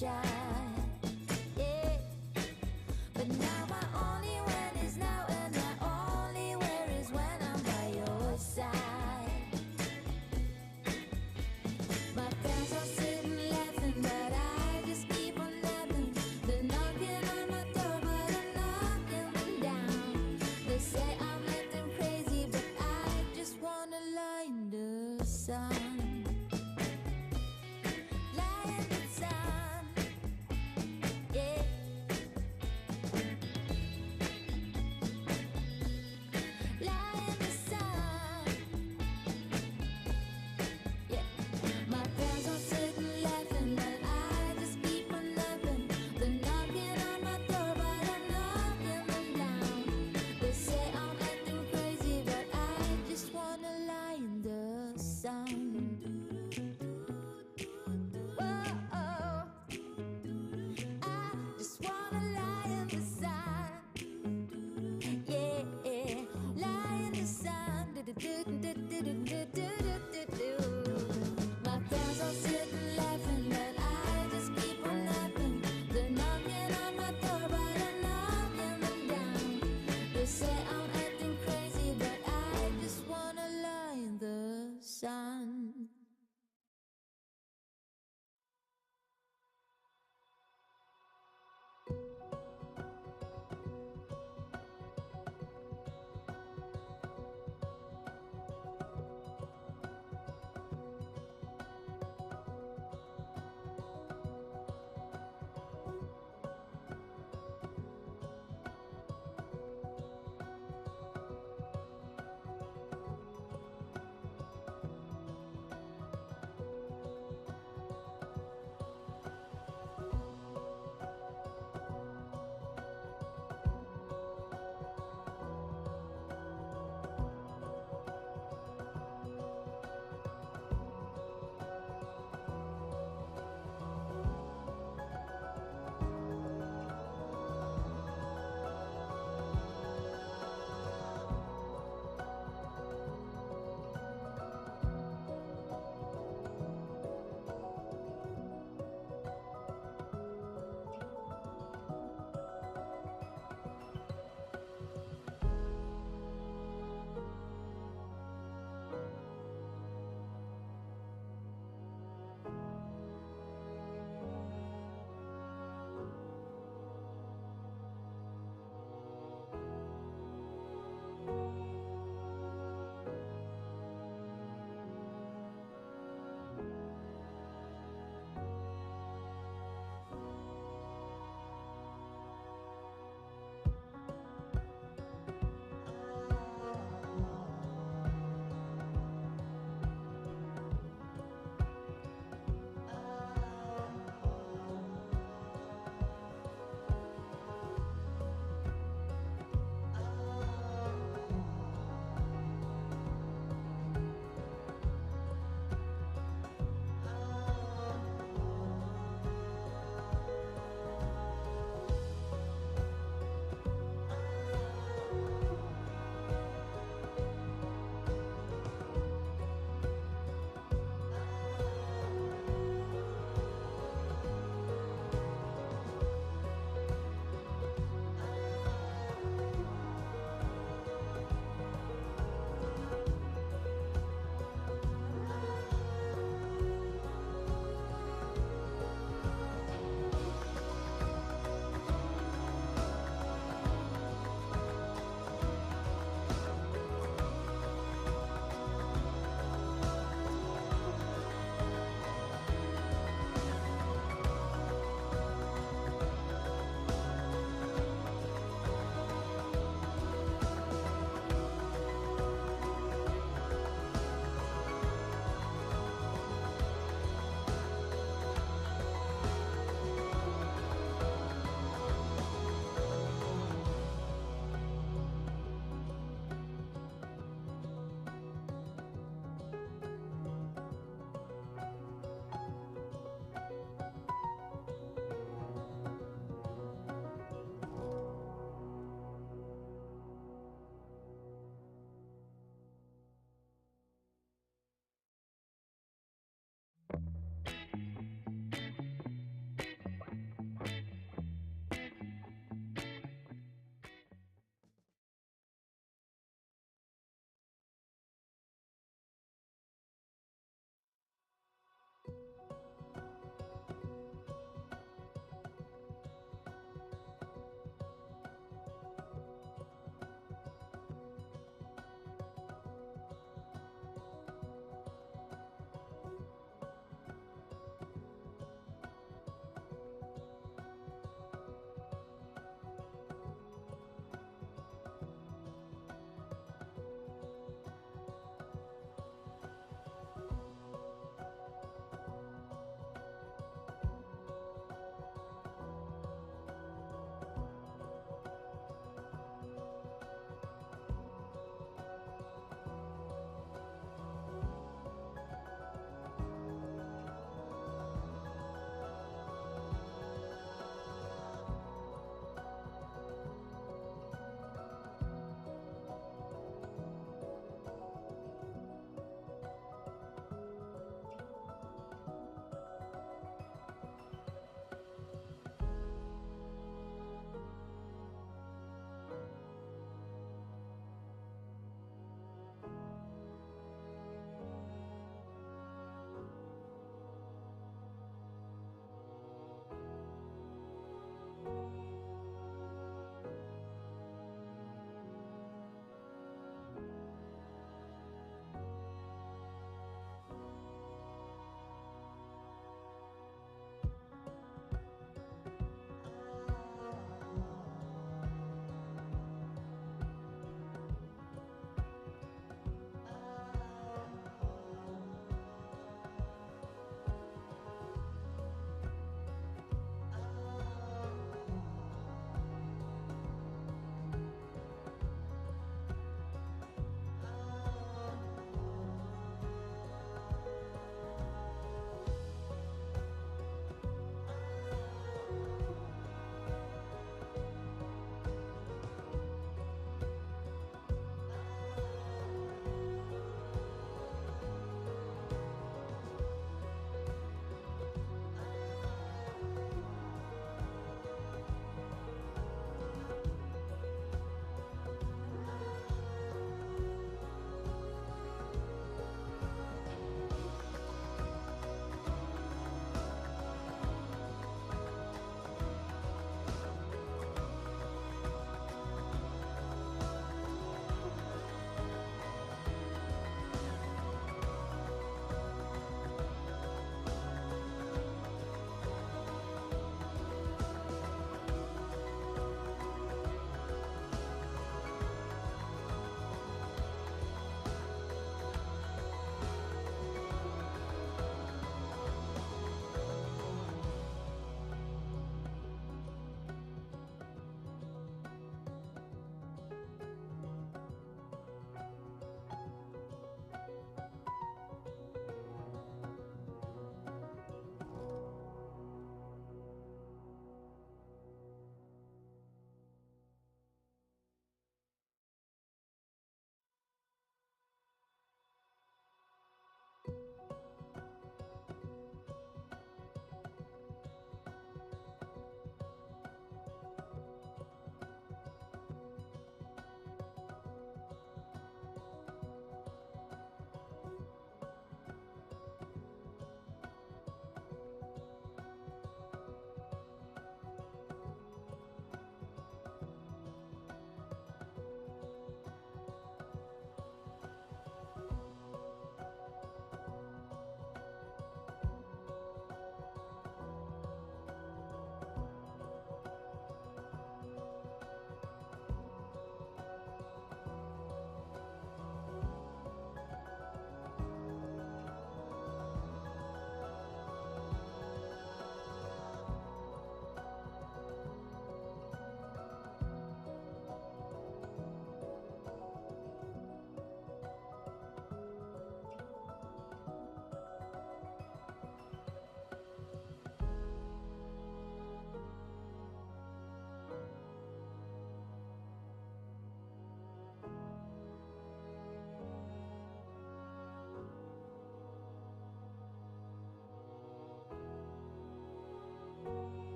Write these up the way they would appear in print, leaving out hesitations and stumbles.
shy. Yeah. But now my only when is now, and my only where is when I'm by your side. My friends are sitting laughing, but I just keep on laughing. They're knocking on my door, but I'm knocking them down. They say I'm acting crazy, but I just wanna lie in the sun. Lie in the sun, yeah. Lie in the sun, yeah. My friends are sitting laughing, but I just keep on laughing. They're knocking on my door, but I'm knocking them down. They say I'm acting crazy, but I just wanna lie in the sun. Whoa, I just wanna lie in the sun. Yeah, lie in the sun. Do-do-do-do-do-do-do-do-do-do. My friends are sitting laughing, but I just keep on laughing. They're knocking on my door, but I'm knocking them down. They say I'm acting crazy, but I just wanna lie in the sun.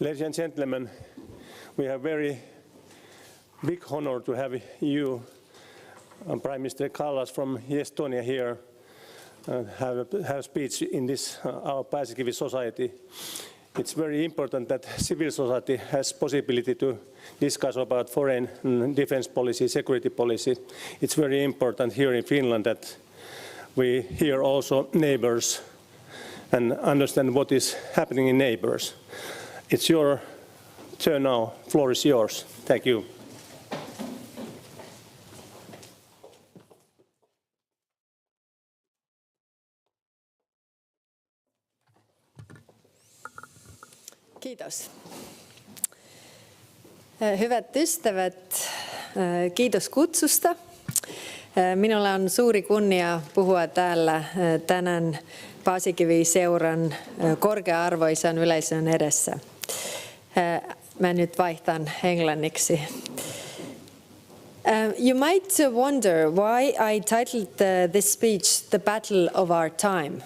Ladies and gentlemen, we have very big honor to have you, Prime Minister Kallas from Estonia here, have a speech in this our Paasikivi society. It's very important that civil society has possibility to discuss about foreign defense policy, security policy. It's very important here in Finland that we hear also neighbors and understand what is happening in neighbors. It's your turn now. Floor is yours. Thank you. Kiitos. Hyvät ystävät, kiitos kutsusta. Minulla on suuri kunnia puhua täällä tänään Paasikivi-seuran korkea-arvoisan yleisön edessä. Mä nyt vaihtan englanniksi. You might wonder why I titled this speech The Battle of Our Time.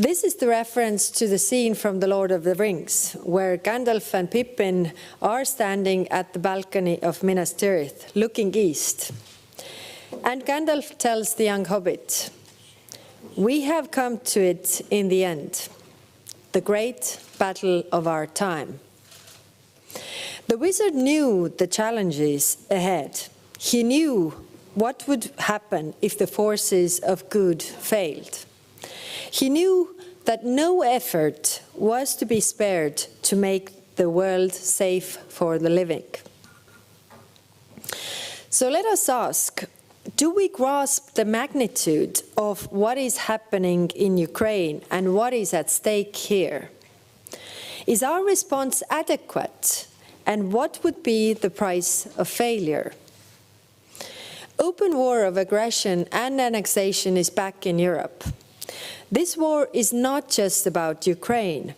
This is the reference to the scene from The Lord of the Rings, where Gandalf and Pippin are standing at the balcony of Minas Tirith, looking east. And Gandalf tells the young hobbit, "We have come to it in the end, the great battle of our time." The wizard knew the challenges ahead. He knew what would happen if the forces of good failed. He knew that no effort was to be spared to make the world safe for the living. So let us ask, do we grasp the magnitude of what is happening in Ukraine and what is at stake here? Is our response adequate? And what would be the price of failure? Open war of aggression and annexation is back in Europe. This war is not just about Ukraine.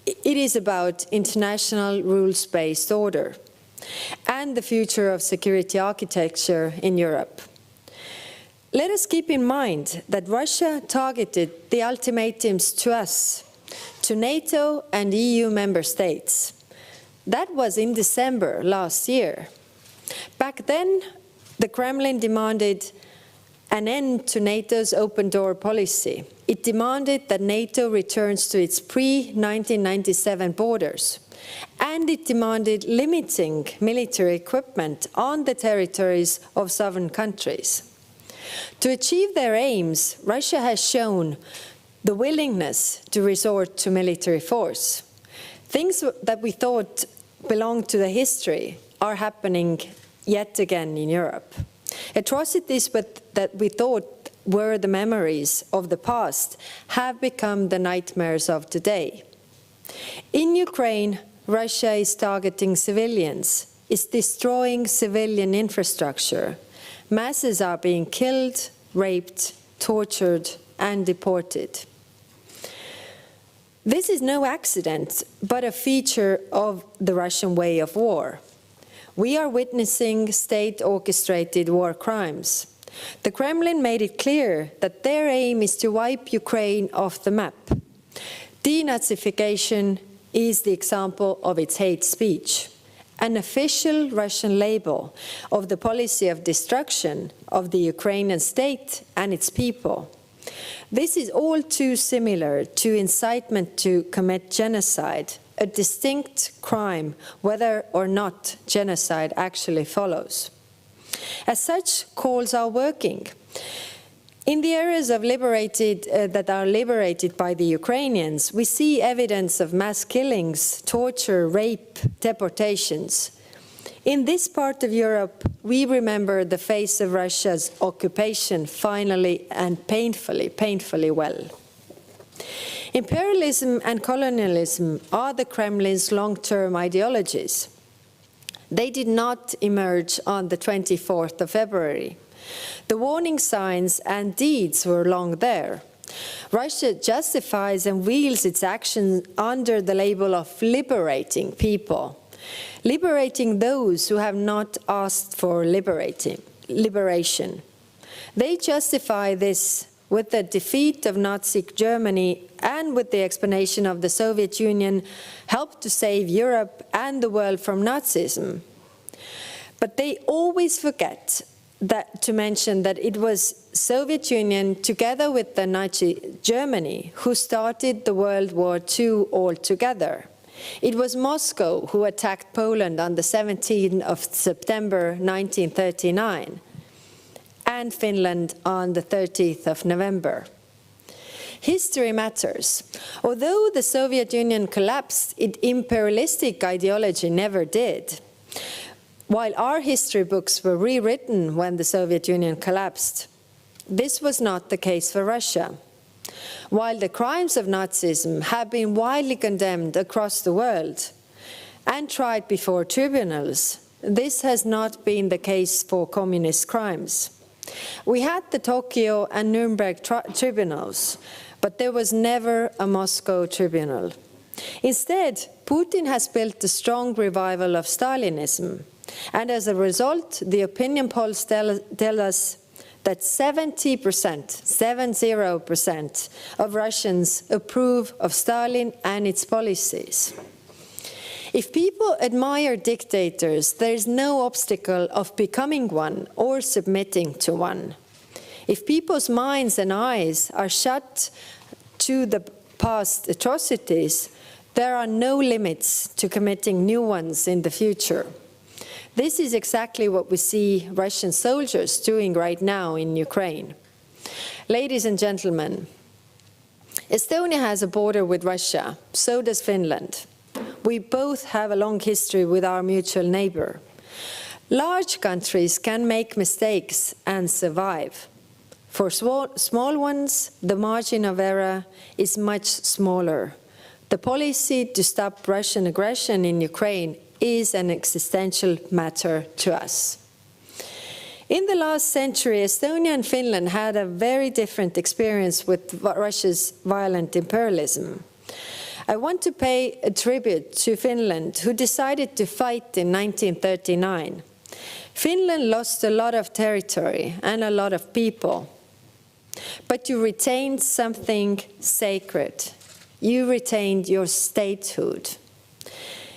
It is about international rules-based order and the future of security architecture in Europe. Let us keep in mind that Russia targeted the ultimatums to us, to NATO and EU member states. That was in December last year. Back then, the Kremlin demanded an end to NATO's open door policy. It demanded that NATO returns to its pre-1997 borders. And it demanded limiting military equipment on the territories of sovereign countries. To achieve their aims, Russia has shown the willingness to resort to military force. Things that we thought belonged to the history are happening yet again in Europe. Atrocities that we thought were the memories of the past have become the nightmares of today. In Ukraine, Russia is targeting civilians, is destroying civilian infrastructure. Masses are being killed, raped, tortured, and deported. This is no accident, but a feature of the Russian way of war. We are witnessing state-orchestrated war crimes. The Kremlin made it clear that their aim is to wipe Ukraine off the map. Denazification is the example of its hate speech, an official Russian label of the policy of destruction of the Ukrainian state and its people. This is all too similar to incitement to commit genocide, a distinct crime whether or not genocide actually follows. As such, calls are working. In the areas of that are liberated by the Ukrainians, we see evidence of mass killings, torture, rape, deportations. In this part of Europe, we remember the face of Russia's occupation finally and painfully well. Imperialism and colonialism are the Kremlin's long-term ideologies. They did not emerge on the 24th of February. The warning signs and deeds were long there. Russia justifies and wields its actions under the label of liberating people, liberating those who have not asked for liberation. They justify this with the defeat of Nazi Germany and with the explanation of the Soviet Union, helped to save Europe and the world from Nazism. But they always forget to mention that it was Soviet Union together with the Nazi Germany who started the World War II altogether. It was Moscow who attacked Poland on the 17th of September 1939 and Finland on the 30th of November. History matters. Although the Soviet Union collapsed, its imperialistic ideology never did. While our history books were rewritten when the Soviet Union collapsed, this was not the case for Russia. While the crimes of Nazism have been widely condemned across the world and tried before tribunals, this has not been the case for communist crimes. We had the Tokyo and Nuremberg tribunals, but there was never a Moscow tribunal. Instead, Putin has built a strong revival of Stalinism, and as a result, the opinion polls tell us that 70% of Russians approve of Stalin and its policies. If people admire dictators, there is no obstacle of becoming one or submitting to one. If people's minds and eyes are shut to the past atrocities, there are no limits to committing new ones in the future. This is exactly what we see Russian soldiers doing right now in Ukraine. Ladies and gentlemen, Estonia has a border with Russia, so does Finland. We both have a long history with our mutual neighbor. Large countries can make mistakes and survive. For small ones, the margin of error is much smaller. The policy to stop Russian aggression in Ukraine is an existential matter to us. In the last century, Estonia and Finland had a very different experience with Russia's violent imperialism. I want to pay a tribute to Finland, who decided to fight in 1939. Finland lost a lot of territory and a lot of people, but you retained something sacred. You retained your statehood.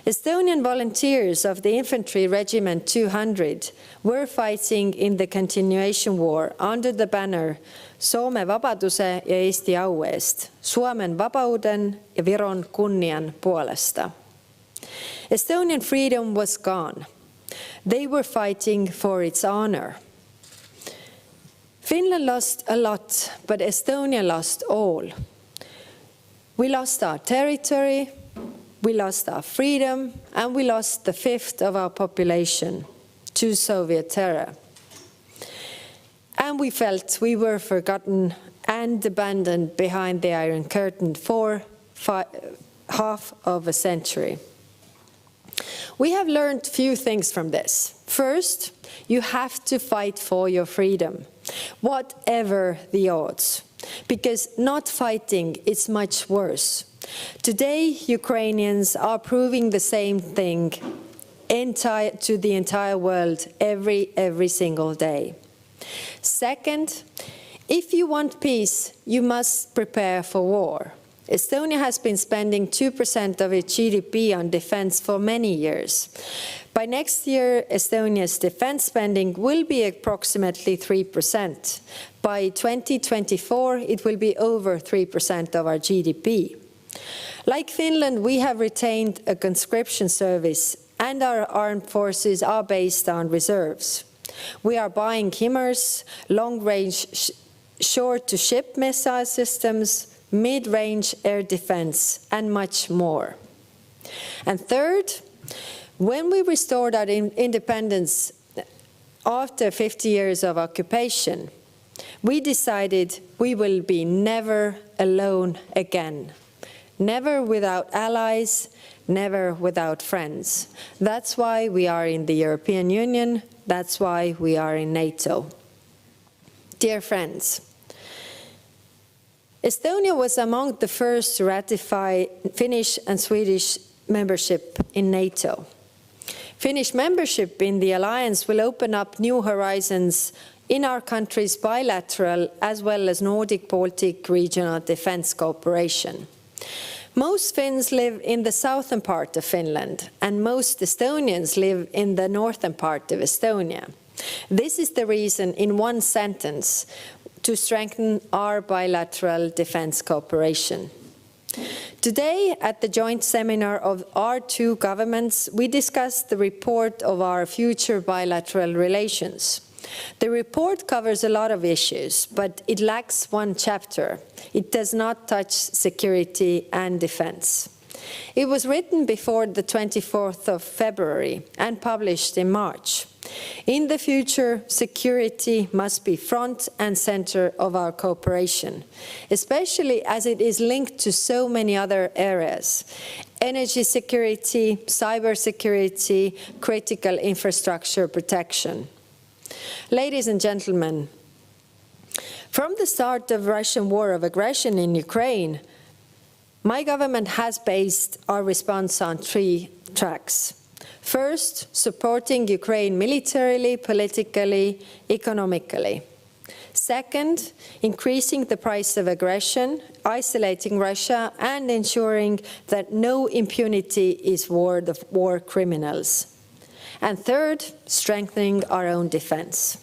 Estonian volunteers of the Infantry Regiment 200 were fighting in the continuation war under the banner Soome vabaduse ja Eesti au eest, Suomen vapauden ja Viron kunnian puolesta. Estonian freedom was gone. They were fighting for its honor. Finland lost a lot, but Estonia lost all. We lost our territory, we lost our freedom, and we lost the fifth of our population to Soviet terror. And we felt we were forgotten and abandoned behind the Iron Curtain for half of a century. We have learned few things from this. First, you have to fight for your freedom, whatever the odds, because not fighting is much worse. Today, Ukrainians are proving the same thing to the entire world every single day. Second, if you want peace, you must prepare for war. Estonia has been spending 2% of its GDP on defense for many years. By next year, Estonia's defense spending will be approximately 3%. By 2024, it will be over 3% of our GDP. Like Finland, we have retained a conscription service, and our armed forces are based on reserves. We are buying HIMARS, long-range shore-to-ship missile systems, mid-range air defense, and much more. And third, when we restored our independence after 50 years of occupation, we decided we will be never alone again. Never without allies, never without friends. That's why we are in the European Union. That's why we are in NATO. Dear friends, Estonia was among the first to ratify Finnish and Swedish membership in NATO. Finnish membership in the alliance will open up new horizons in our country's bilateral as well as Nordic-Baltic regional defense cooperation. Most Finns live in the southern part of Finland, and most Estonians live in the northern part of Estonia. This is the reason, in one sentence, to strengthen our bilateral defense cooperation. Today, at the joint seminar of our two governments, we discussed the report of our future bilateral relations. The report covers a lot of issues, but it lacks one chapter. It does not touch security and defense. It was written before the 24th of February and published in March. In the future, security must be front and center of our cooperation, especially as it is linked to so many other areas: energy security, cybersecurity, critical infrastructure protection. Ladies and gentlemen, from the start of Russian war of aggression in Ukraine, my government has based our response on 3 tracks. First, supporting Ukraine militarily, politically, economically. Second, increasing the price of aggression, isolating Russia, and ensuring that no impunity is awarded of war criminals. And third, strengthening our own defense.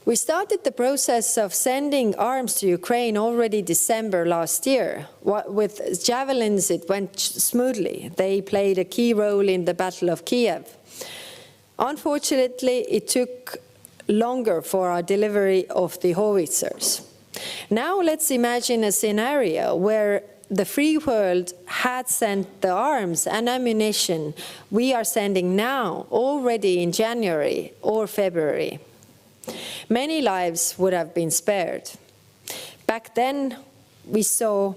We started the process of sending arms to Ukraine already December last year. With javelins, it went smoothly. They played a key role in the Battle of Kiev. Unfortunately, it took longer for our delivery of the howitzers. Now let's imagine a scenario where the free world had sent the arms and ammunition we are sending now, already in January or February. Many lives would have been spared. Back then, we saw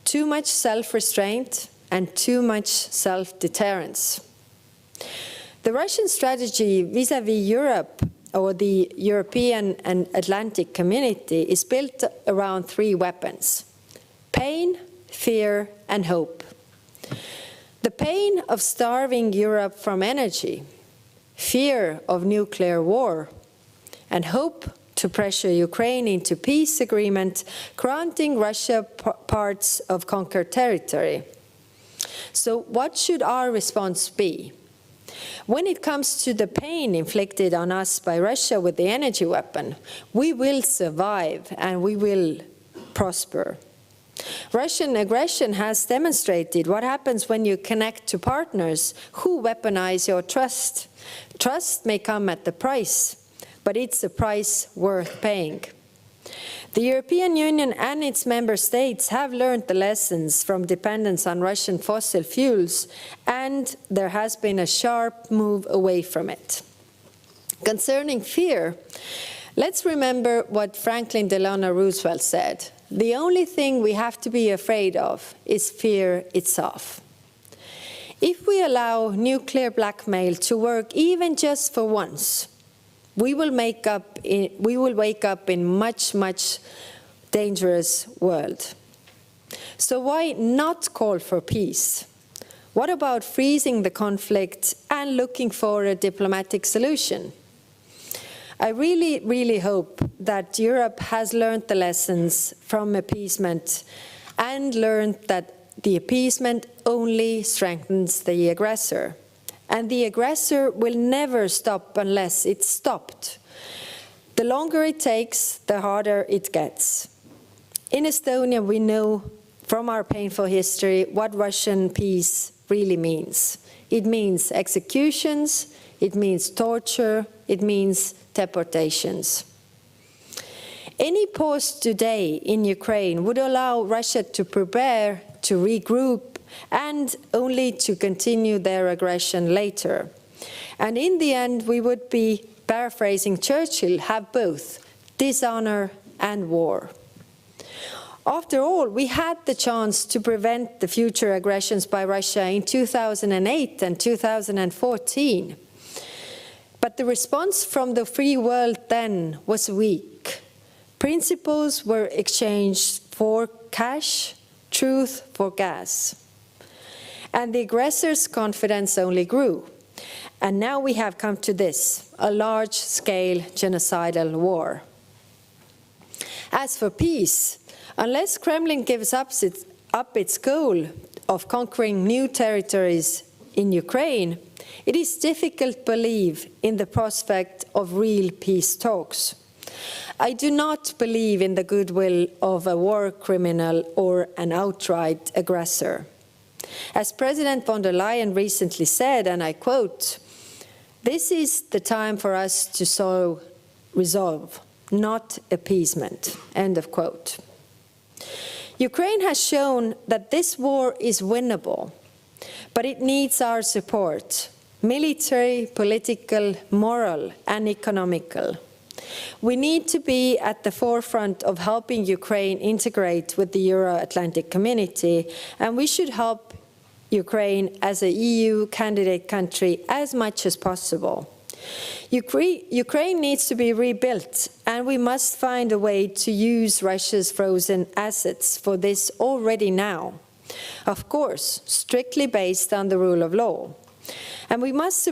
too much self-restraint and too much self-deterrence. The Russian strategy vis-à-vis Europe, or the European and Atlantic community, is built around 3 weapons: pain, fear, and hope. The pain of starving Europe from energy, fear of nuclear war, and hope to pressure Ukraine into peace agreement, granting Russia parts of conquered territory. So what should our response be? When it comes to the pain inflicted on us by Russia with the energy weapon, we will survive and we will prosper. Russian aggression has demonstrated what happens when you connect to partners who weaponize your trust. Trust may come at the price, but it's a price worth paying. The European Union and its member states have learned the lessons from dependence on Russian fossil fuels, and there has been a sharp move away from it. Concerning fear, let's remember what Franklin Delano Roosevelt said: the only thing we have to be afraid of is fear itself. If we allow nuclear blackmail to work even just for once, we will wake up in much dangerous world. So why not call for peace? What about freezing the conflict and looking for a diplomatic solution? I really hope that Europe has learned the lessons from appeasement and learned that the appeasement only strengthens the aggressor. And the aggressor will never stop unless it's stopped. The longer it takes, the harder it gets. In Estonia, we know from our painful history what Russian peace really means. It means executions, it means torture, it means deportations. Any pause today in Ukraine would allow Russia to prepare, to regroup, and only to continue their aggression later. And in the end, we would be, paraphrasing Churchill, have both dishonor and war. After all, we had the chance to prevent the future aggressions by Russia in 2008 and 2014. But the response from the free world then was weak. Principles were exchanged for cash, truth for gas. And the aggressor's confidence only grew. And now we have come to this, a large-scale genocidal war. As for peace, unless Kremlin gives up its goal of conquering new territories in Ukraine, it is difficult to believe in the prospect of real peace talks. I do not believe in the goodwill of a war criminal or an outright aggressor. As President von der Leyen recently said, and I quote, "This is the time for us to sow resolve, not appeasement," end of quote. Ukraine has shown that this war is winnable, but it needs our support, military, political, moral, and economical. We need to be at the forefront of helping Ukraine integrate with the Euro-Atlantic community, and we should help Ukraine as an EU candidate country as much as possible. Ukraine needs to be rebuilt, and we must find a way to use Russia's frozen assets for this already now. Of course, strictly based on the rule of law. And we must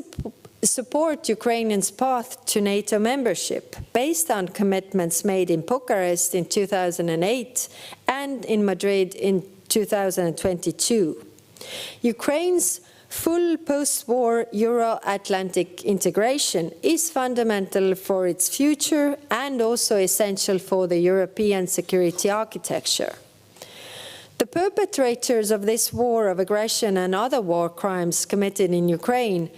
support Ukrainians' path to NATO membership based on commitments made in Bucharest in 2008 and in Madrid in 2022. Ukraine's full post-war Euro-Atlantic integration is fundamental for its future and also essential for the European security architecture. The perpetrators of this war of aggression and other war crimes committed in Ukraine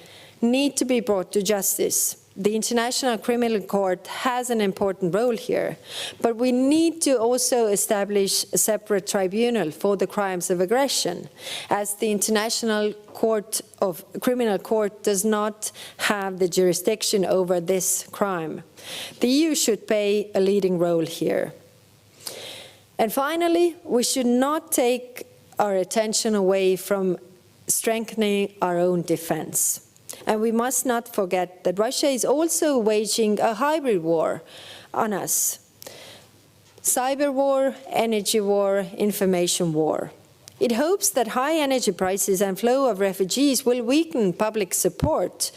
need to be brought to justice. The International Criminal Court has an important role here, but we need to also establish a separate tribunal for the crimes of aggression, as the International Criminal Court does not have the jurisdiction over this crime. The EU should play a leading role here. And finally, we should not take our attention away from strengthening our own defense. And we must not forget that Russia is also waging a hybrid war on us. Cyber war, energy war, information war. It hopes that high energy prices and flow of refugees will weaken public support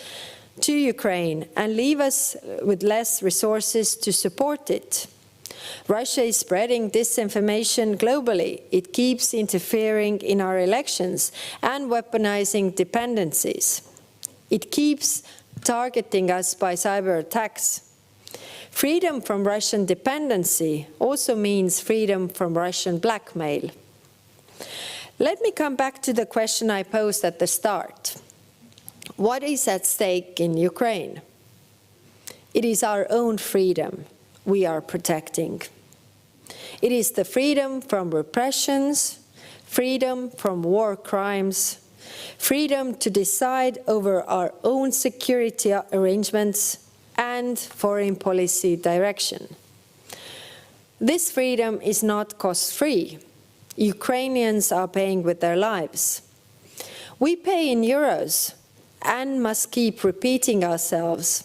to Ukraine and leave us with less resources to support it. Russia is spreading disinformation globally. It keeps interfering in our elections and weaponizing dependencies. It keeps targeting us by cyber attacks. Freedom from Russian dependency also means freedom from Russian blackmail. Let me come back to the question I posed at the start. What is at stake in Ukraine? It is our own freedom we are protecting. It is the freedom from repressions, freedom from war crimes, freedom to decide over our own security arrangements and foreign policy direction. This freedom is not cost-free. Ukrainians are paying with their lives. We pay in euros and must keep repeating ourselves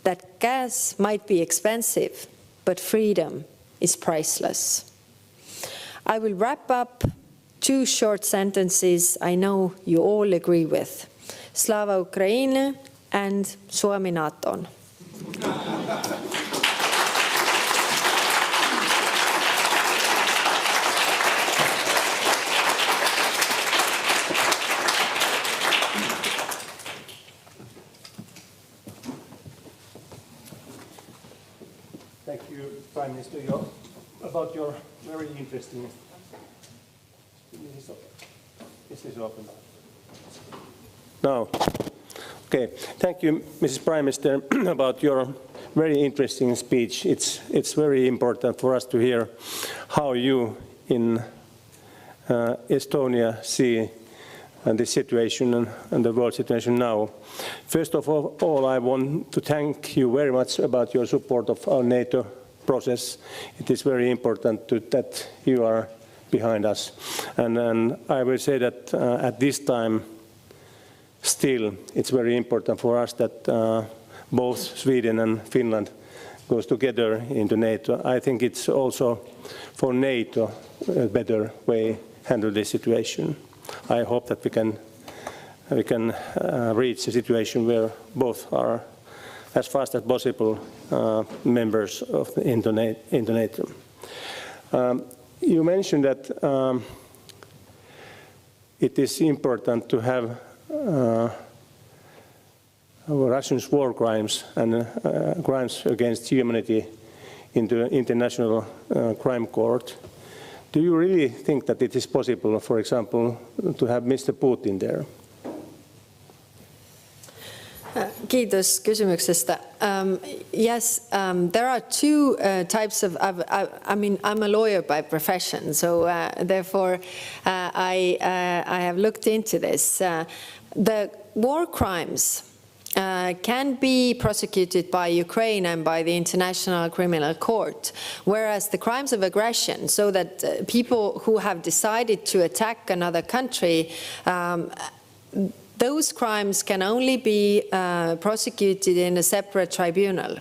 that gas might be expensive, but freedom is priceless. I will wrap up two short sentences I know you all agree with. Slava Ukraini and Suomi Naton. Thank you, Prime Minister, about your very interesting. This is open now. Okay. Thank you, Mrs. Prime Minister, about your very interesting speech. It's very important for us to hear how you in Estonia see the situation and the world situation now. First of all, I want to thank you very much about your support of our NATO process. It is very important that you are behind us. And I will say that at this time, still, it's very important for us that both Sweden and Finland goes together into NATO. I think it's also for NATO a better way to handle this situation. I hope that we can we can reach a situation where both are, as fast as possible, members of the NATO. You mentioned that it is important to have Russia's war crimes and crimes against humanity into the International Crime Court. Do you really think that it is possible, for example, to have Mr. Putin there? Kiitos kysymyksestä. Yes, there are two types of, I mean, I'm a lawyer by profession, so therefore I have looked into this. The war crimes can be prosecuted by Ukraine and by the International Criminal Court, whereas the crimes of aggression, so that people who have decided to attack another country, those crimes can only be prosecuted in a separate tribunal.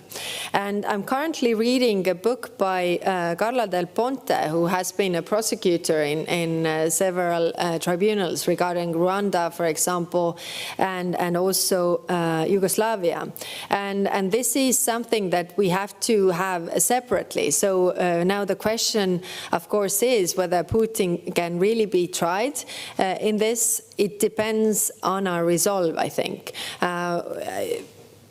And I'm currently reading a book by Carla Del Ponte, who has been a prosecutor in several tribunals regarding Rwanda, for example, and also Yugoslavia. And this is something that we have to have separately. So now the question, of course, is whether Putin can really be tried in this. It depends on our resolve, I think.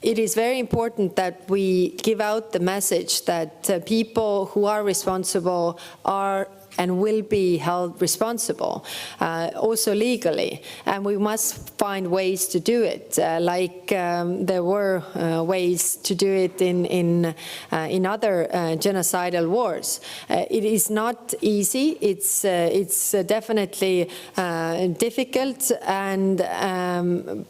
It is very important that we give out the message that people who are responsible are and will be held responsible, also legally. And we must find ways to do it, like there were ways to do it in other genocidal wars. It is not easy. It's definitely difficult, and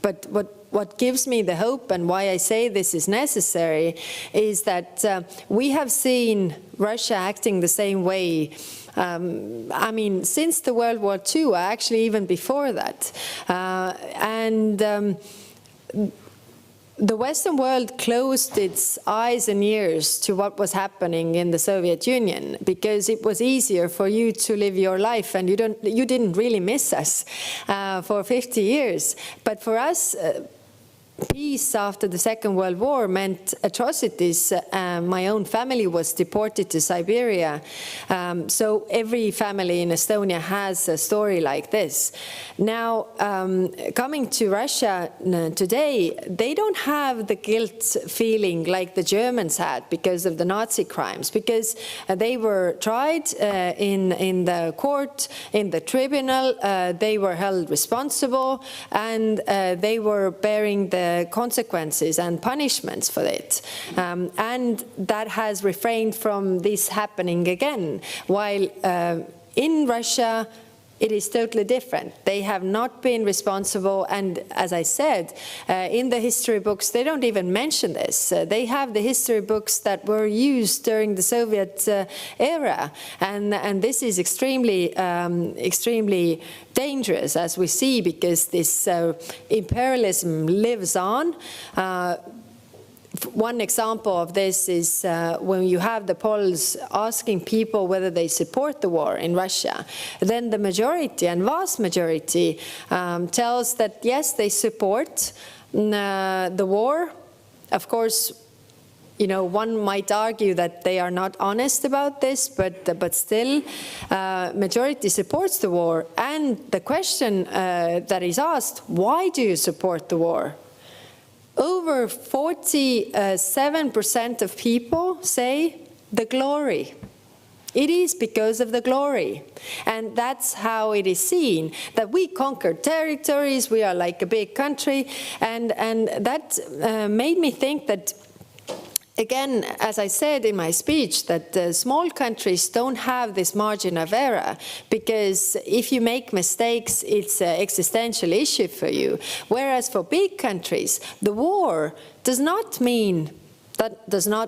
but what gives me the hope and why I say this is necessary is that we have seen Russia acting the same way. I mean, since the World War II, actually even before that. The Western world closed its eyes and ears to what was happening in the Soviet Union because it was easier for you to live your life, and you didn't really miss us for 50 years. But for us, peace after the Second World War meant atrocities. My own family was deported to Siberia. So every family in Estonia has a story like this. Now, coming to Russia today, they don't have the guilt feeling like the Germans had because of the Nazi crimes, because they were tried in the court, in the tribunal, they were held responsible, and they were bearing the consequences and punishments for it. And that has refrained from this happening again, while in Russia it is totally different. They have not been responsible, and as I said, in the history books they don't even mention this. They have the history books that were used during the Soviet era, and this is extremely dangerous, as we see, because this imperialism lives on. One example of this is when you have the polls asking people whether they support the war in Russia, then the majority, and vast majority, tells that yes, they support the war. Of course, you know, one might argue that they are not honest about this, but still, majority supports the war. And the question that is asked, why do you support the war? Over 47% of people say the glory. It is because of the glory. And that's how it is seen, that we conquered territories, we are like a big country. And that made me think that, again, as I said in my speech, that small countries don't have this margin of error, because if you make mistakes, it's an existential issue for you. Whereas for big countries, the war does not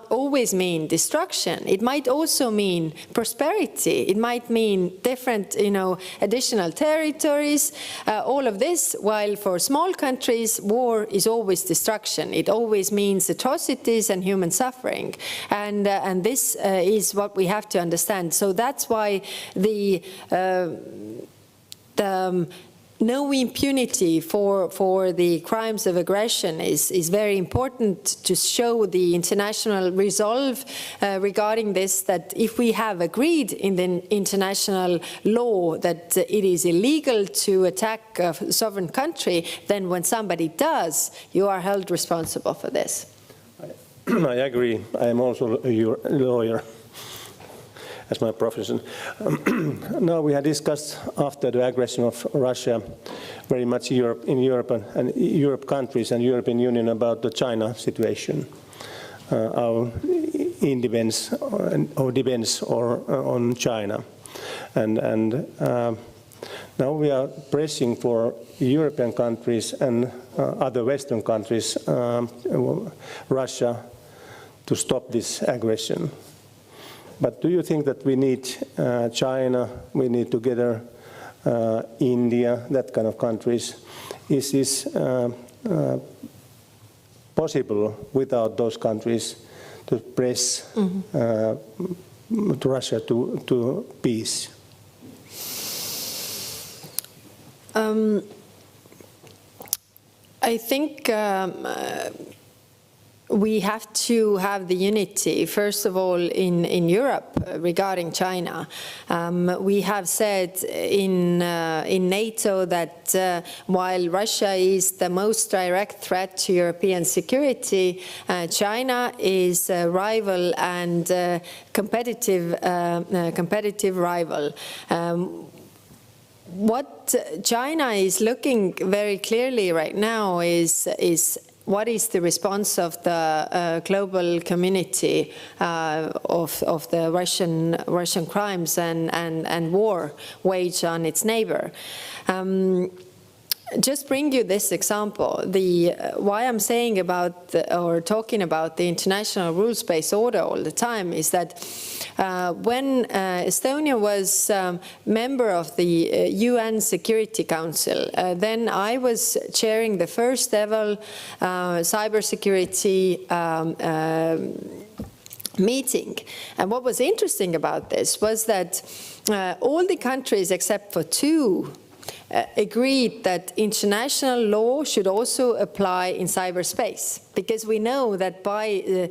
always mean destruction. It might also mean prosperity. It might mean different, additional territories, all of this, while for small countries, war is always destruction. It always means atrocities and human suffering. And this is what we have to understand. So that's why the no impunity for the crimes of aggression is very important to show the international resolve regarding this, that if we have agreed in the international law that it is illegal to attack a sovereign country, then when somebody does, you are held responsible for this. I agree. I am also a lawyer as my profession. Now we have discussed after the aggression of Russia very much in Europe and Europe countries and European Union about the China situation. Our independence or depends on China. And now we are pressing for European countries and other Western countries, Russia, to stop this aggression. But do you think that we need China, we need together India, that kind of countries? Is this possible without those countries to press to Russia to peace? I think we have to have the unity, first of all, in Europe regarding China. We have said in NATO that while Russia is the most direct threat to European security, China is a rival and competitive rival. What China is looking very clearly right now is what is the response of the global community of the Russian crimes and war waged on its neighbor. Just bring you this example. Why I'm saying about or talking about the international rules-based order all the time is that when Estonia was member of the UN Security Council, then I was chairing the first ever cybersecurity meeting. And what was interesting about this was that all the countries except for two agreed that international law should also apply in cyberspace, because we know that by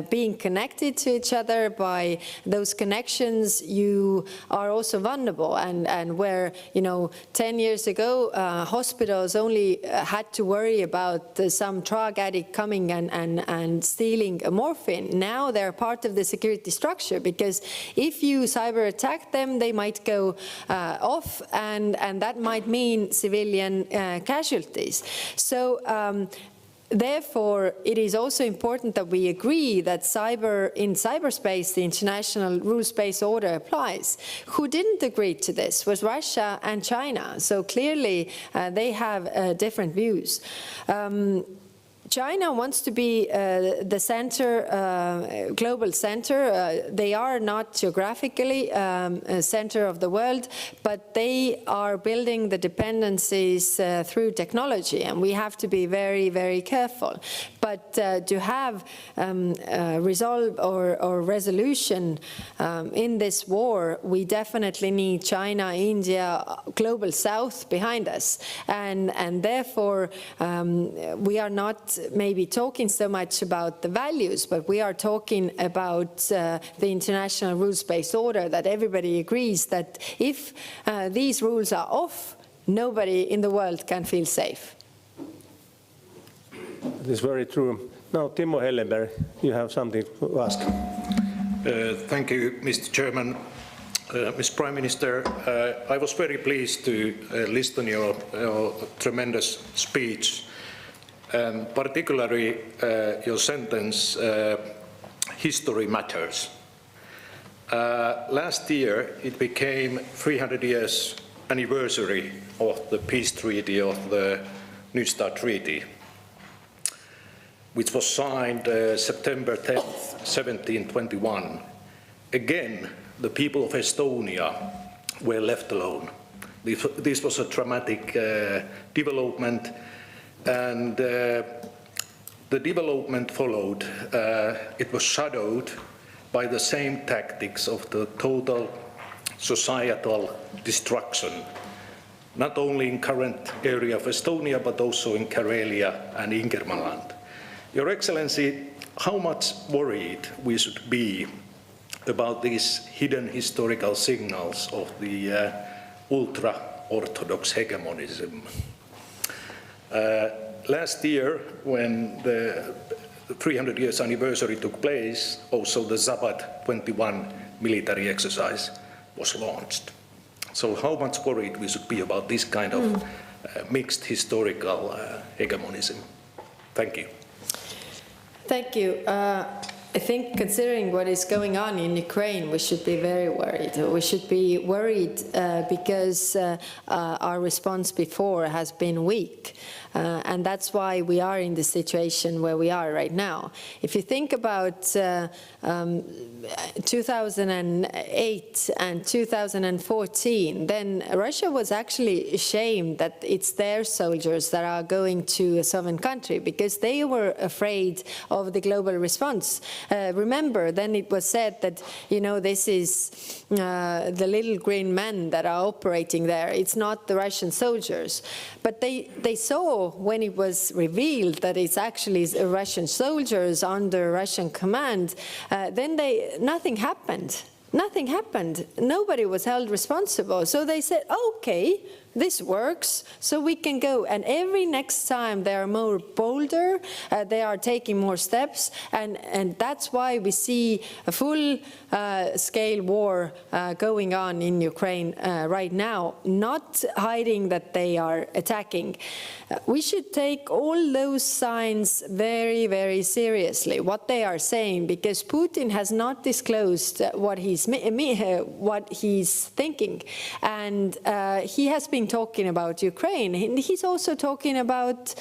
being connected to each other, by those connections, you are also vulnerable. And where, 10 years ago, hospitals only had to worry about some drug addict coming and stealing morphine, now they're part of the security structure, because if you cyber attack them, they might go off, and that might mean civilian casualties. So therefore, it is also important that we agree that in cyberspace, the international rules-based order applies. Who didn't agree to this was Russia and China. So clearly, they have different views. China wants to be the center, global center. They are not geographically a center of the world, but they are building the dependencies through technology, and we have to be very, very careful. But to have resolve or resolution in this war, we definitely need China, India, global South behind us, and therefore we are not maybe talking so much about the values, but we are talking about the international rules-based order, that everybody agrees that if these rules are off, nobody in the world can feel safe. It is very true. Now, Timo Hellenberg, you have something to ask. Thank you, Mr. Chairman. Mr. Prime Minister, I was very pleased to listen to your tremendous speech, and particularly your sentence, history matters. Last year, it became 300 years anniversary of the peace treaty of the New START Treaty, which was signed September 10th, 1721. Again, the people of Estonia were left alone. This was a dramatic development, and the development followed. It was shadowed by the same tactics of the total societal destruction not only in current area of Estonia, but also in Karelia and Ingermanland. Your Excellency, how much worried we should be about these hidden historical signals of the ultra-Orthodox hegemonism? Last year, when the 300 years anniversary took place, also the Zapad 21 military exercise was launched. So how much worried we should be about this kind of mixed historical hegemonism? Thank you. Thank you. I think considering what is going on in Ukraine, we should be very worried. We should be worried because our response before has been weak. And that's why we are in the situation where we are right now. If you think about 2008 and 2014, then Russia was actually ashamed that it's their soldiers that are going to a sovereign country because they were afraid of the global response. Remember, then it was said that, this is the little green men that are operating there. It's not the Russian soldiers. But they saw when it was revealed that it's actually Russian soldiers under Russian command, then nothing happened. Nothing happened. Nobody was held responsible. So they said, okay, this works, so we can go. And every next time they are more bolder, they are taking more steps, and that's why we see a full-scale war going on in Ukraine right now, not hiding that they are attacking. We should take all those signs very, very seriously, what they are saying, because Putin has not disclosed what he's thinking, and he has been talking about Ukraine. He's also talking about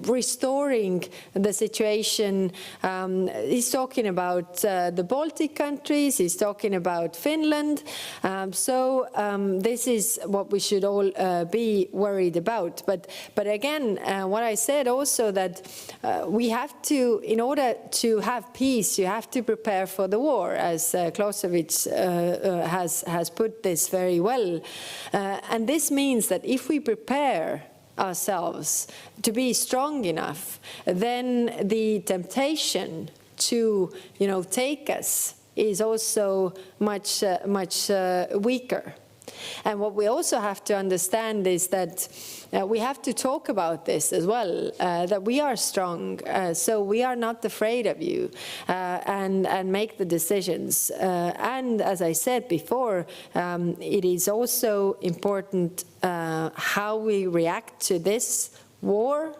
restoring the situation. He's talking about the Baltic countries. He's talking about Finland. So this is what we should all be worried about. But again, what I said also that we have to, in order to have peace, you have to prepare for the war, as Clausewitz has put this very well. And this means that if we prepare ourselves to be strong enough, then the temptation to, take us is also much weaker. And what we also have to understand is that we have to talk about this as well, that we are strong, so we are not afraid of you, and make the decisions. And as I said before, it is also important how we react to this war.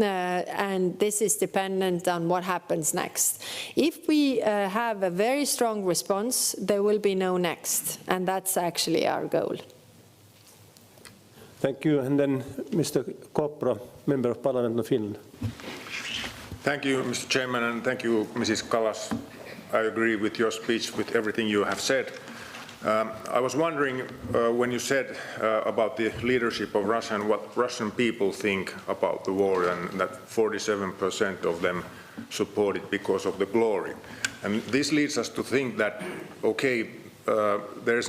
And this is dependent on what happens next. If we have a very strong response, there will be no next. And that's actually our goal. Thank you. And then Mr. Kopra, Member of Parliament of Finland. Thank you, Mr. Chairman, and thank you, Mrs. Kallas. I agree with your speech, with everything you have said. I was wondering when you said about the leadership of Russia and what Russian people think about the war, and that 47% of them support it because of the glory. And this leads us to think that, okay, there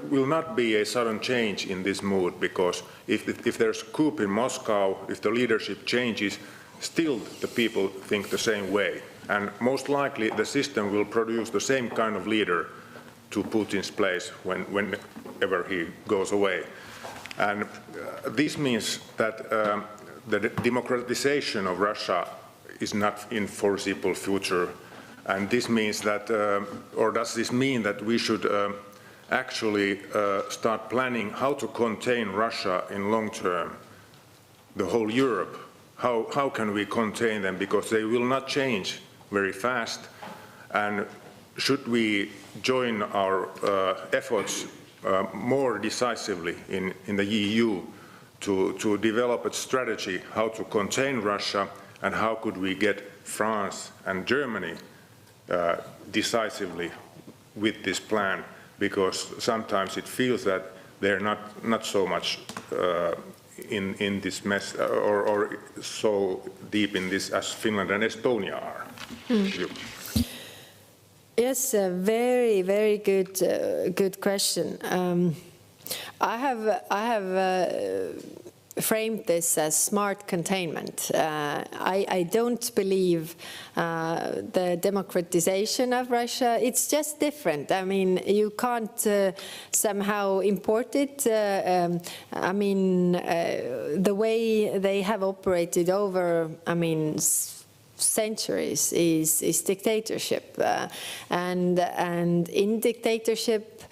will not be a sudden change in this mood, because if there's a coup in Moscow, if the leadership changes, still the people think the same way. And most likely the system will produce the same kind of leader to Putin's place whenever he goes away. And this means that the democratization of Russia is not in foreseeable future. And this means that, or does this mean that we should actually start planning how to contain Russia in long term, the whole Europe? How can we contain them? Because they will not change very fast. And should we join our efforts more decisively in the EU to develop a strategy how to contain Russia, and how could we get France and Germany decisively with this plan? Because sometimes it feels that they're not so much in this mess or so deep in this as Finland and Estonia are. Yes, a very, very good question. I have framed this as smart containment. I don't believe the democratization of Russia. It's just different. I mean, you can't somehow import it. I mean, the way they have operated over, I mean, centuries is dictatorship, and in dictatorship,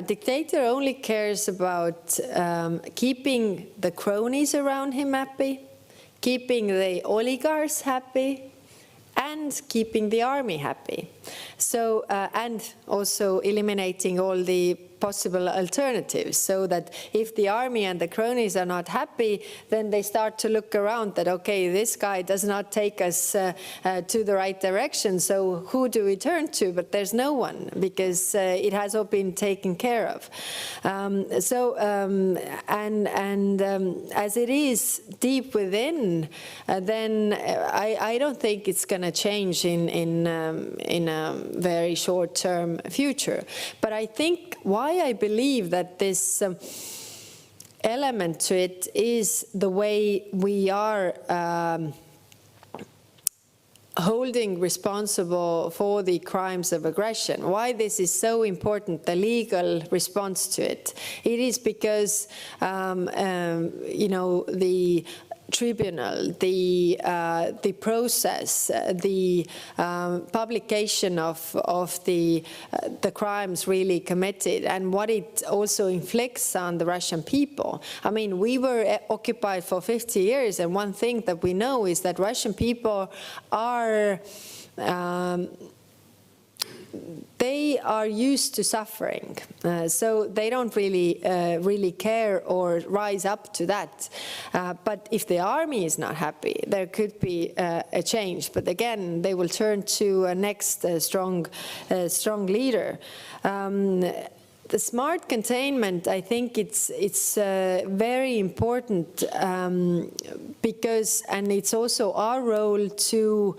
dictator only cares about keeping the cronies around him happy, keeping the oligarchs happy, and keeping the army happy. So and also eliminating all the possible alternatives, so that if the army and the cronies are not happy, then they start to look around that, okay, this guy does not take us to the right direction, so who do we turn to? But there's no one, because it has all been taken care of. As it is deep within, then I don't think it's going to change in a very short-term future. But I think why I believe that this element to it is the way we are holding responsible for the crimes of aggression. Why this is so important, the legal response to it. It is because, you know, the tribunal, the process, the publication of the crimes really committed, and what it also inflicts on the Russian people. I mean, we were occupied for 50 years, and one thing that we know is that Russian people are they are used to suffering, so they don't really care or rise up to that. But if the army is not happy, there could be a change. But again, they will turn to a next strong leader. The smart containment, I think it's very important because, and it's also our role to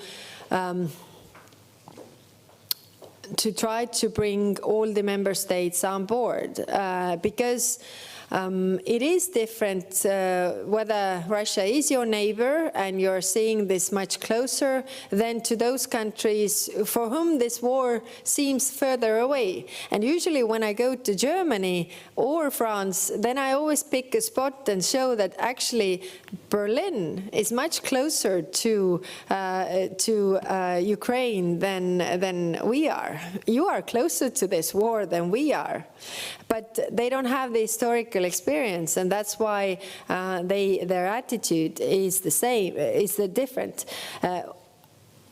try to bring all the member states on board, because it is different whether Russia is your neighbor and you're seeing this much closer than to those countries for whom this war seems further away. And usually when I go to Germany or France, then I always pick a spot and show that actually Berlin is much closer to Ukraine than we are. You are closer to this war than we are. But they don't have the historical experience, and that's why their attitude is the same, is different.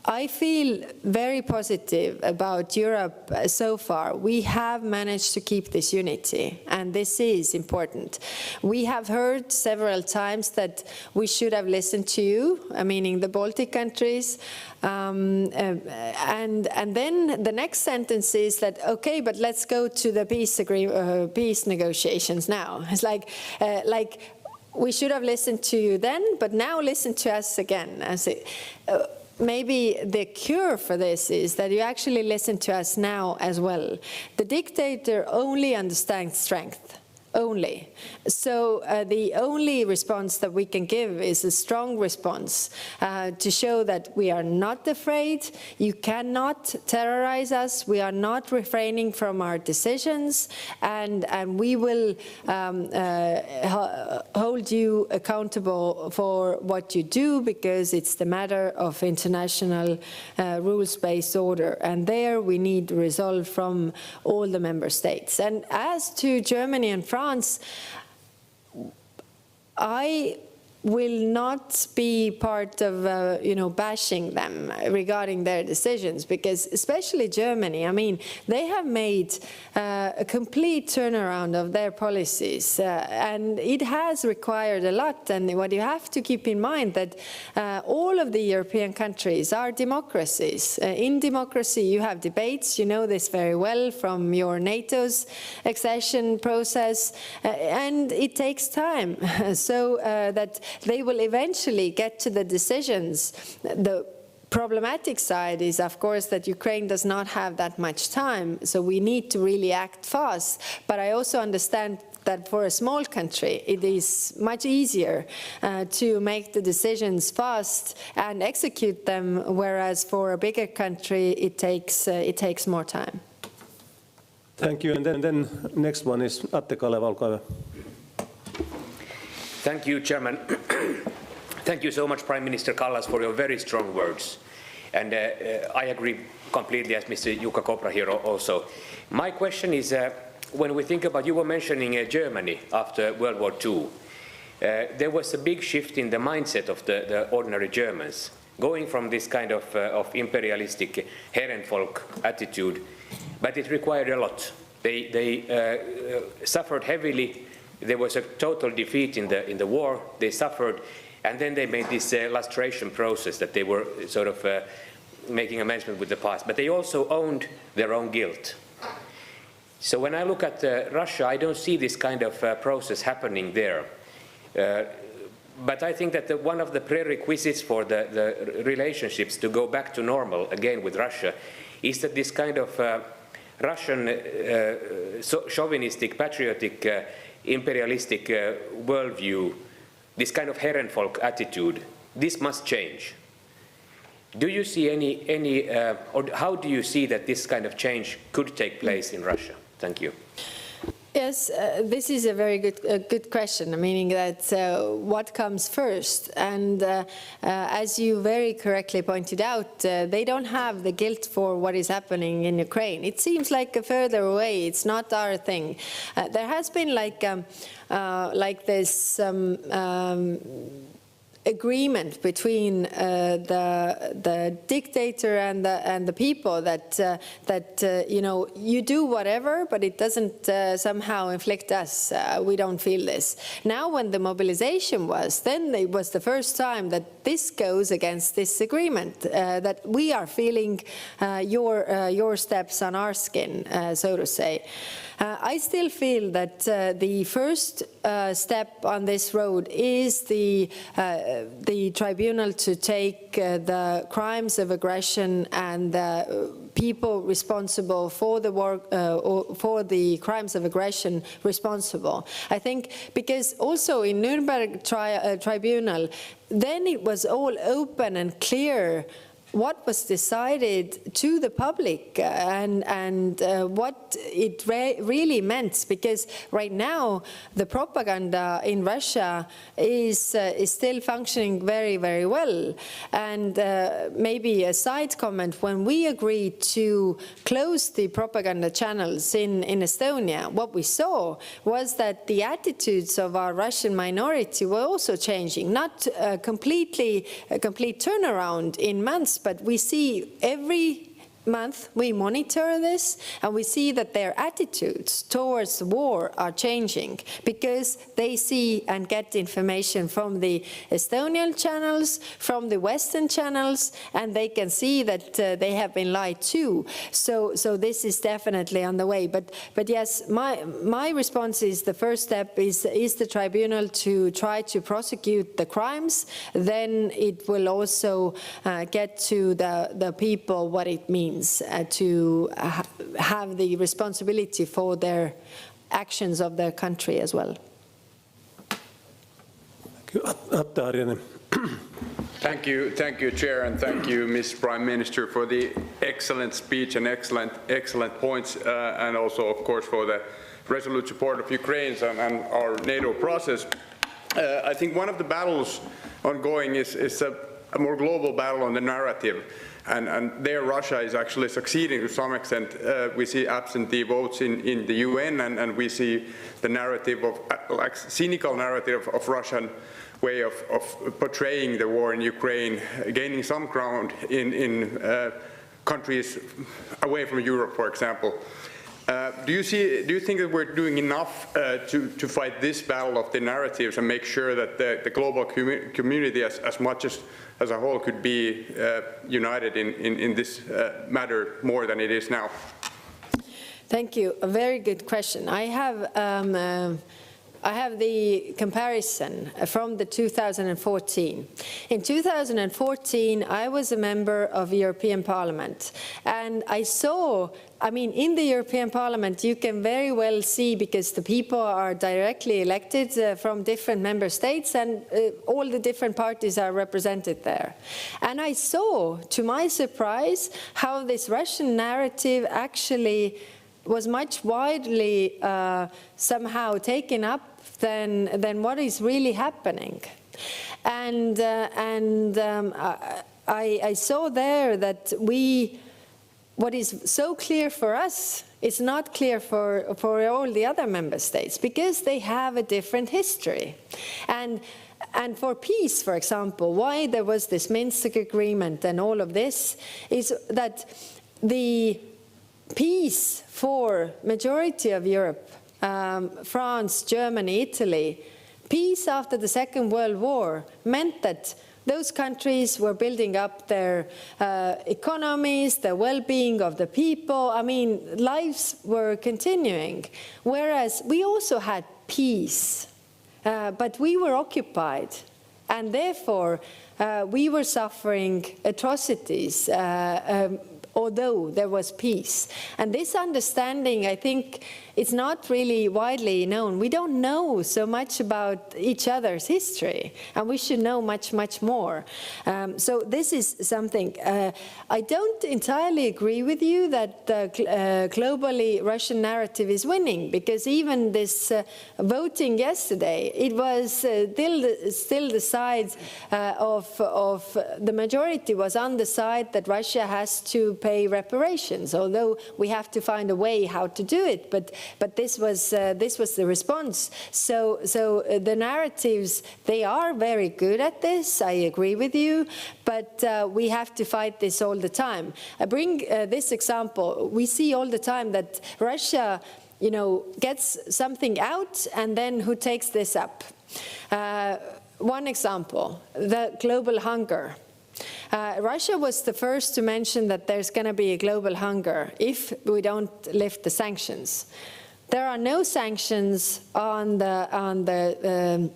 I feel very positive about Europe so far. We have managed to keep this unity, and this is important. We have heard several times that we should have listened to you, meaning the Baltic countries, and then the next sentence is that, okay, but let's go to the peace negotiations now. It's like we should have listened to you then, but now listen to us again. Maybe the cure for this is that you actually listen to us now as well. The dictator only understands strength. Only. So the only response that we can give is a strong response to show that we are not afraid. You cannot terrorize us. We are not refraining from our decisions, and we will hold you accountable for what you do, because it's the matter of international rules-based order, and there we need resolve from all the member states. And as to Germany and France, I will not be part of, bashing them regarding their decisions, because especially Germany, I mean, they have made a complete turnaround of their policies, and it has required a lot. And what you have to keep in mind that all of the European countries are democracies. In democracy, you have debates. You know this very well from your NATO's accession process, and it takes time. So that they will eventually get to the decisions, the problematic side is, of course, that Ukraine does not have that much time, so we need to really act fast. But I also understand that for a small country, it is much easier to make the decisions fast and execute them, whereas for a bigger country, it takes more time. Thank you. And then next one is Atte Kaleva, olkaa hyvä. Thank you, Chairman. Thank you so much, Prime Minister Kallas, for your very strong words. And I agree completely, as Mr. Jukka Kopra here also. My question is, when we think about, you were mentioning Germany after World War II, there was a big shift in the mindset of the ordinary Germans, going from this kind of imperialistic Herrenvolk attitude, but it required a lot. They suffered heavily. There was a total defeat in the war. They suffered, and then they made this lustration process that they were sort of making amendment with the past, but they also owned their own guilt. So when I look at Russia, I don't see this kind of process happening there. But I think that one of the prerequisites for the relationships to go back to normal again with Russia is that this kind of Russian chauvinistic, patriotic, imperialistic worldview, this kind of Herrenvolk attitude, this must change. Do you see any or how do you see that this kind of change could take place in Russia? Thank you. Yes, this is a very good question, meaning that what comes first? And as you very correctly pointed out, they don't have the guilt for what is happening in Ukraine. It seems like further away. It's not our thing. There has been like this agreement between the dictator and the people that you know, you do whatever, but it doesn't somehow inflict us. We don't feel this. Now, when the mobilization was, then it was the first time that this goes against this agreement, that we are feeling your steps on our skin, so to say. I still feel that the first step on this road is the tribunal to take the crimes of aggression and the people responsible for the war, or for the crimes of aggression responsible. I think because also in Nuremberg tribunal, then it was all open and clear what was decided to the public and what it really meant, because right now the propaganda in Russia is still functioning very, very well. And maybe a side comment, when we agreed to close the propaganda channels in Estonia, what we saw was that the attitudes of our Russian minority were also changing, not a complete turnaround in months, but we see every month we monitor this, and we see that their attitudes towards the war are changing because they see and get information from the Estonian channels, from the Western channels, and they can see that they have been lied to. So this is definitely on the way. But yes, my response is the first step is the tribunal to try to prosecute the crimes. Then it will also get to the people what it means to have the responsibility for their actions of their country as well. Thank you, Chair, and thank you, Ms. Prime Minister, for the excellent speech and excellent points, and also, of course, for the resolute support of Ukraine and our NATO process. I think one of the battles ongoing is a more global battle on the narrative. And there Russia is actually succeeding to some extent. We see absentee votes in the UN, and we see the narrative of, like, cynical narrative of Russian way of portraying the war in Ukraine, gaining some ground in countries away from Europe, for example. Do you think that we're doing enough to fight this battle of the narratives and make sure that the global community as much as a whole could be united in this matter more than it is now? I have the comparison from the 2014. In 2014, I was a member of the European Parliament, and I saw, I mean, in the European Parliament, you can very well see, because the people are directly elected from different member states, and all the different parties are represented there. And I saw, to my surprise, how this Russian narrative actually was much widely somehow taken up than what is really happening. And I saw there that what is so clear for us is not clear for all the other member states, because they have a different history. And for peace, for example, why there was this Minsk agreement and all of this is that the peace for majority of Europe, France, Germany, Italy, peace after the Second World War meant that those countries were building up their economies, the well-being of the people. I mean, lives were continuing. Whereas we also had peace, but we were occupied. And therefore, we were suffering atrocities, although there was peace. And this understanding, I think, it's not really widely known. We don't know so much about each other's history, and we should know much, much more. So this is something. I don't entirely agree with you that globally Russian narrative is winning, because even this voting yesterday, it was still the side of the majority was on the side that Russia has to pay reparations, although we have to find a way how to do it. But this was the response. So the narratives, they are very good at this. I agree with you, but we have to fight this all the time. I bring this example. We see all the time that Russia, gets something out, and then who takes this up? One example: the global hunger. Russia was the first to mention that there's going to be a global hunger if we don't lift the sanctions. There are no sanctions on the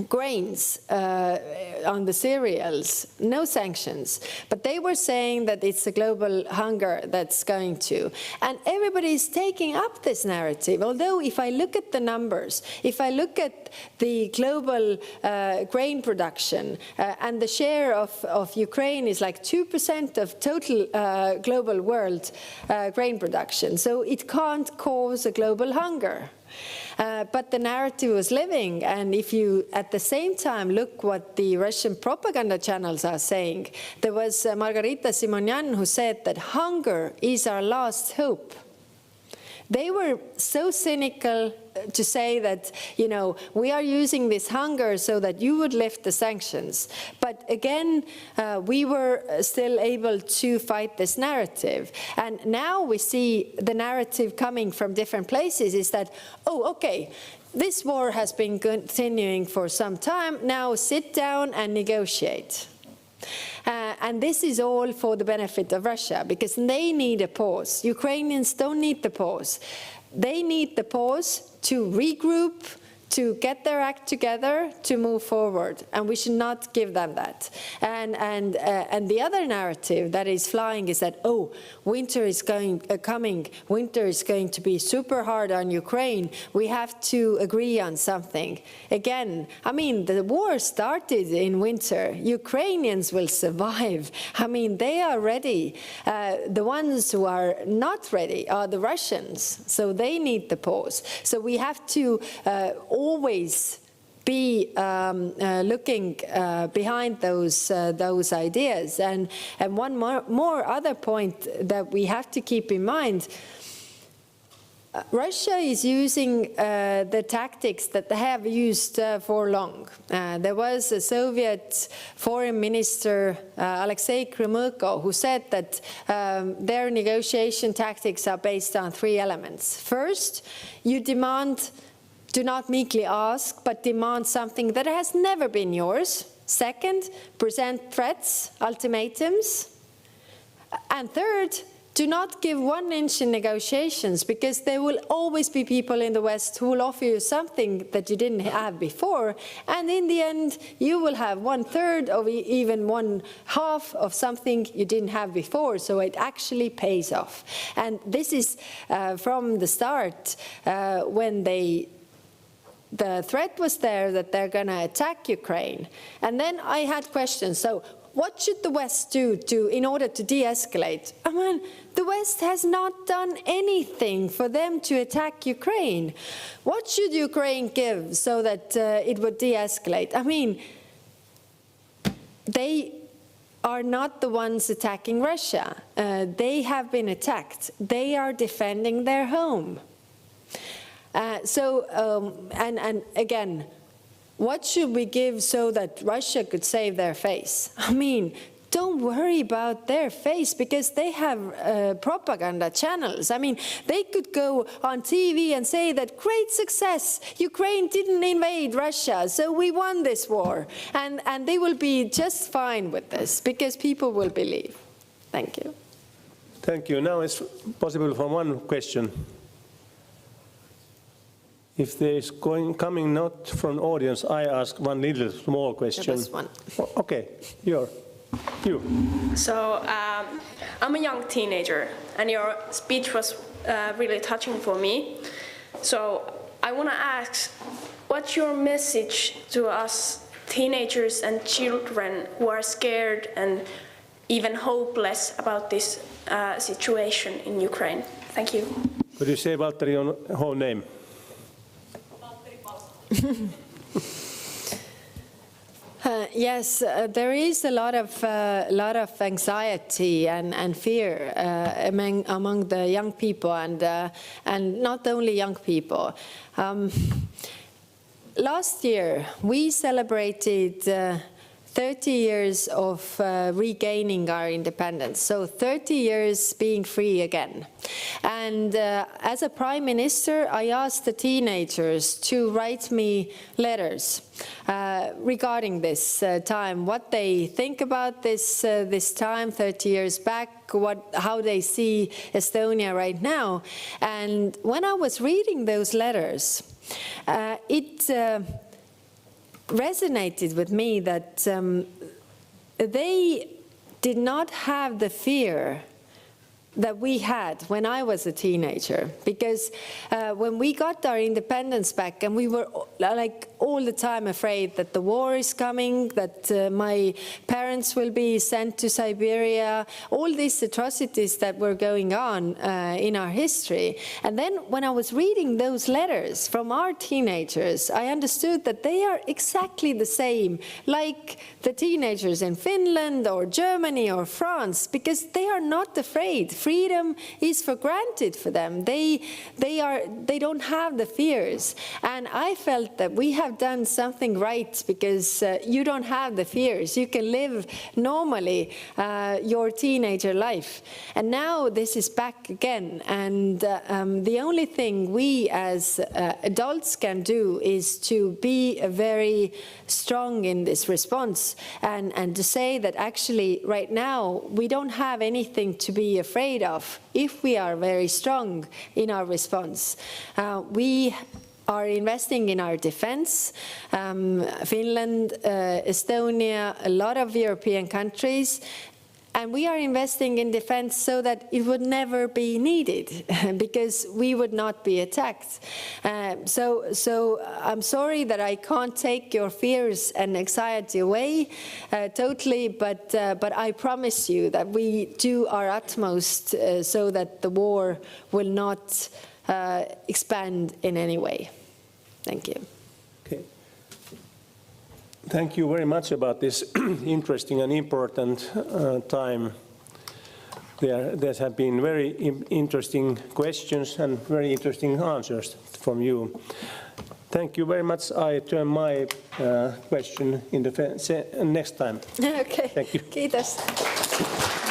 grains, on the cereals, no sanctions. But they were saying that it's a global hunger that's going to. And everybody is taking up this narrative. Although if I look at the numbers, if I look at the global grain production, and the share of Ukraine is like 2% of total global world grain production. So it can't cause a global hunger. But the narrative was living, and if you at the same time look what the Russian propaganda channels are saying, there was Margarita Simonyan who said that hunger is our last hope. They were so cynical to say that, we are using this hunger so that you would lift the sanctions. But again, we were still able to fight this narrative. And now we see the narrative coming from different places is that, okay, this war has been continuing for some time. Now sit down and negotiate. And this is all for the benefit of Russia, because they need a pause. Ukrainians don't need the pause. They need the pause to regroup, to get their act together, to move forward, and we should not give them that. And the other narrative that is flying is that winter is coming. Winter is going to be super hard on Ukraine. We have to agree on something. Again, the war started in winter. Ukrainians will survive. They are ready. The ones who are not ready are the Russians. So they need the pause. So we have to always be looking behind those ideas. And one more other point that we have to keep in mind, Russia is using the tactics that they have used for long. There was a Soviet foreign minister, Alexei Gromyko, who said that their negotiation tactics are based on 3 elements. First, you do not meekly ask, but demand something that has never been yours. Second, present threats, ultimatums. And third, do not give 1 inch in negotiations, because there will always be people in the West who will offer you something that you didn't have before, and in the end you will have 1/3 or even 1/2 of something you didn't have before, so it actually pays off. And this is from the start, when the threat was there that they're going to attack Ukraine. And then I had questions. So what should the West do in order to de-escalate? I mean, the West has not done anything for them to attack Ukraine. What should Ukraine give so that it would de-escalate? I mean, they are not the ones attacking Russia. They have been attacked. They are defending their home. And again, what should we give so that Russia could save their face? I mean, don't worry about their face, because they have propaganda channels. I mean, they could go on TV and say that great success, Ukraine didn't invade Russia, so we won this war. And they will be just fine with this, because people will believe. Thank you. Thank you. Now it's possible for one question. If there is coming not from audience, I ask one little small question. Just one. Okay, you. So I'm a young teenager, and your speech was really touching for me. So I want to ask, what's your message to us teenagers and children who are scared and even hopeless about this situation in Ukraine? Thank you. Could you say, Valtteri, your whole name? Yes, there is a lot of anxiety and fear among the young people, and not only young people. Last year we celebrated 30 years of regaining our independence, so 30 years being free again. And as a prime minister, I asked the teenagers to write me letters regarding this time, what they think about this time 30 years back, how they see Estonia right now. And when I was reading those letters, it resonated with me that they did not have the fear that we had when I was a teenager, because when we got our independence back, and we were like all the time afraid that the war is coming, that my parents will be sent to Siberia, all these atrocities that were going on in our history. And then when I was reading those letters from our teenagers, I understood that they are exactly the same like the teenagers in Finland or Germany or France, because they are not afraid. Freedom is for granted for them. They don't have the fears. And I felt that we have done something right, because you don't have the fears. You can live normally your teenager life. And now this is back again. And the only thing we as adults can do is to be very strong in this response, and to say that actually right now we don't have anything to be afraid of if we are very strong in our response. We are investing in our defense. Finland, Estonia, a lot of European countries. And we are investing in defense so that it would never be needed, because we would not be attacked. So I'm sorry that I can't take your fears and anxiety away totally, but I promise you that we do our utmost so that the war will not expand in any way. Thank you. Okay. Thank you very much about this interesting and important time. There have been very interesting questions and very interesting answers from you. Thank you very much. I turn my question in the next time. Okay. Thank you. Kiitos.